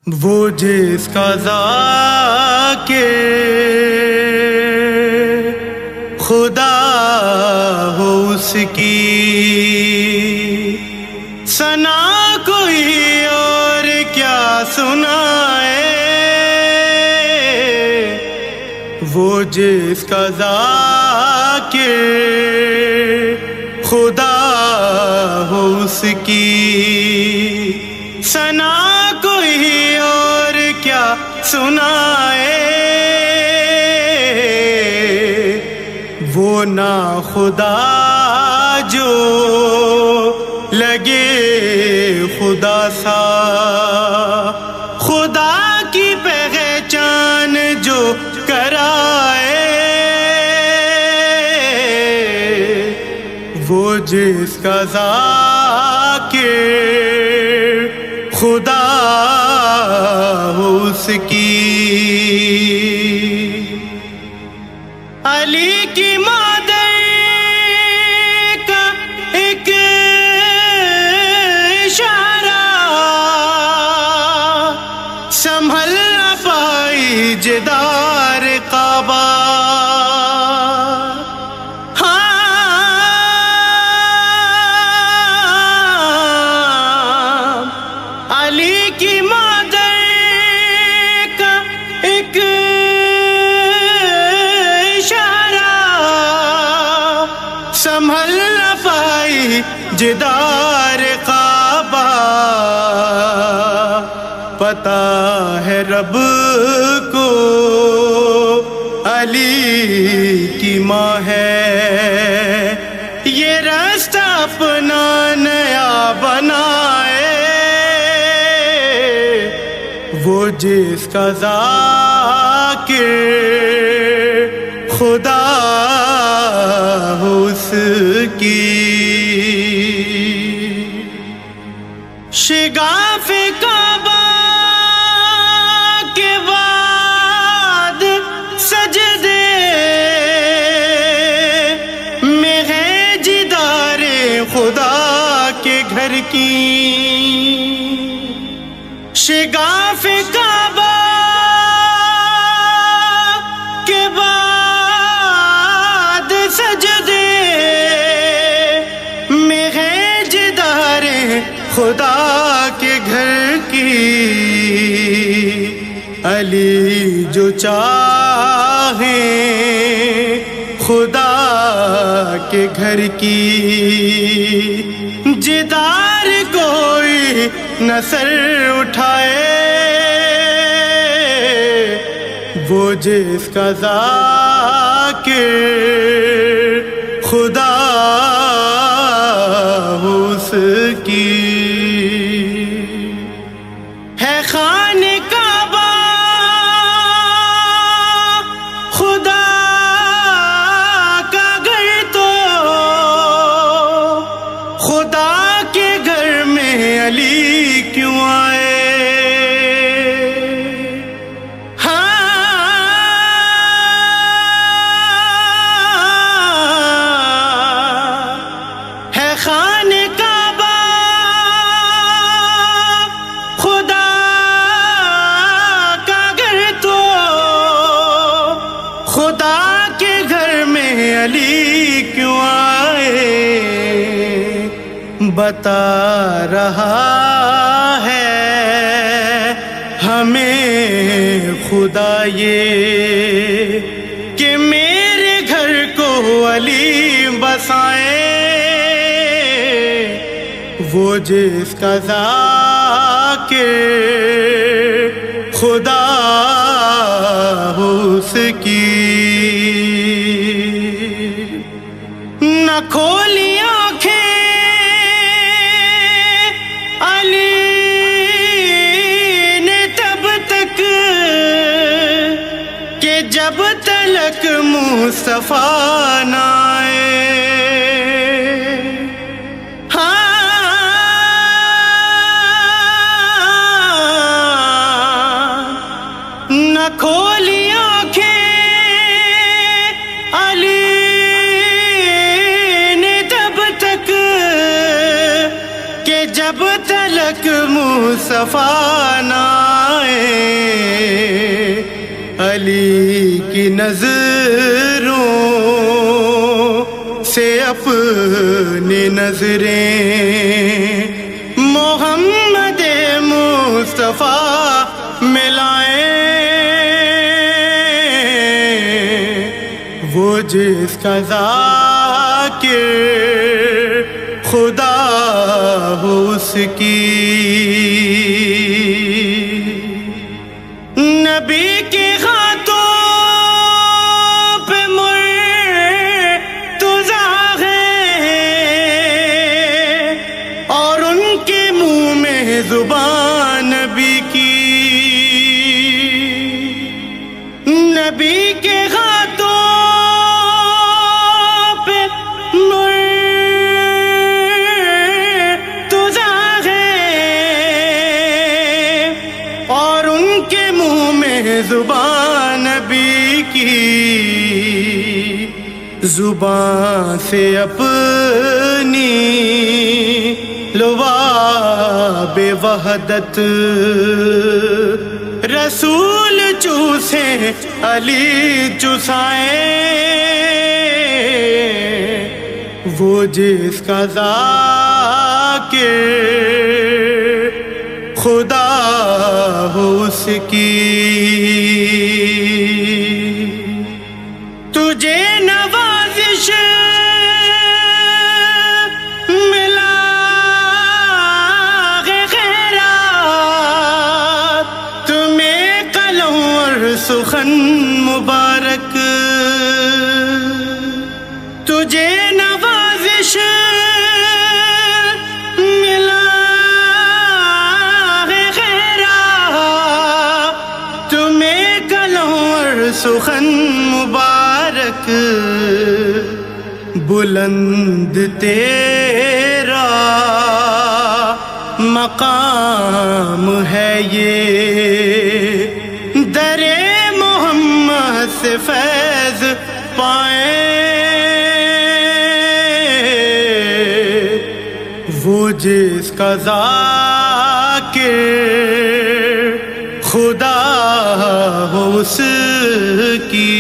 وہ جس کا ذاکر خدا ہو اس کی ثنا کوئی اور کیا سنائے۔ وہ جس کا ذاکر خدا ہو اس کی ثنا کوئی اور کیا سنائے۔ وہ ناخدا جو لگے خدا سا، خدا کی پہچان جو کرائے۔ وہ جس کا ذاکر خدا ہو اس کی علی کی مادر کا ایک اشارہ سنبھل نہ پائی جدار کعبہ۔ علی کی مادر کا ایک اشارہ سنبھل نہ پائی جدار کعبہ۔ پتہ ہے رب کو علی کی ماں ہے، یہ راستہ اپنا نیا بنائے۔ وہ جس کا ذاکر خدا ہو اس کی شگاف کعبہ کے بعد سجدے میں ہے جدار خدا کے گھر کی۔ شگاف کعبہ کے بعد سجدے میں ہے جدار خدا کے گھر کی۔ علی جو چاہیں خدا کے گھر کی جدار کوئی نہ سر اٹھائے۔ وہ جس کا ذاکر خدا ہو اس کی ہے خانہ کعبہ خدا کا گھر، تو خدا کے گھر میں علی کیوں آئے؟ ہے خانہ کعبہ خدا کا گھر، تو خدا کے گھر میں علی کیوں آئے؟ بتا رہا ہے ہمیں خدا یہ کہ میرے گھر کو علی بسائے۔ وہ جس کا ذاکر خدا ہو اس کی نہ کھولی آنکھیں علی نے تب تک کہ جب تلک مصطفیٰ نہ آئے۔ نہ کھولی آنکھیں علی نے تب تک کہ جب تلک مصطفیٰ نہ علی کی نظروں سے اپنی نظریں محمد مصطفیٰ ملائیں، وہ جس کا ذاکر خدا ہو اس کی، نبی کے ہاتھوں پہ مرتضیٰ ہے اور ان کے منہ میں زبان نبی کی، نبی کے ہاتھوں پہ مرتضیٰ ہے اور ان کے منہ میں زبان نبی کی، زبان سے اپنی لباب وحدت رسول چوسے علی چسائیں، وہ جس کا ذاکر خدا ہو اس کی، تجھے نوازش ملا ہے خیرات، تمہیں قلم اور سخن مبارک، تجھے نوازش ملا ہے خیرات، تمہیں قلم اور سخن مبارک، بلند تیرا مقام ہے یہ، در محمد سے فیض پائیں، وہ جس کا ذاکر خدا ہو اس کی۔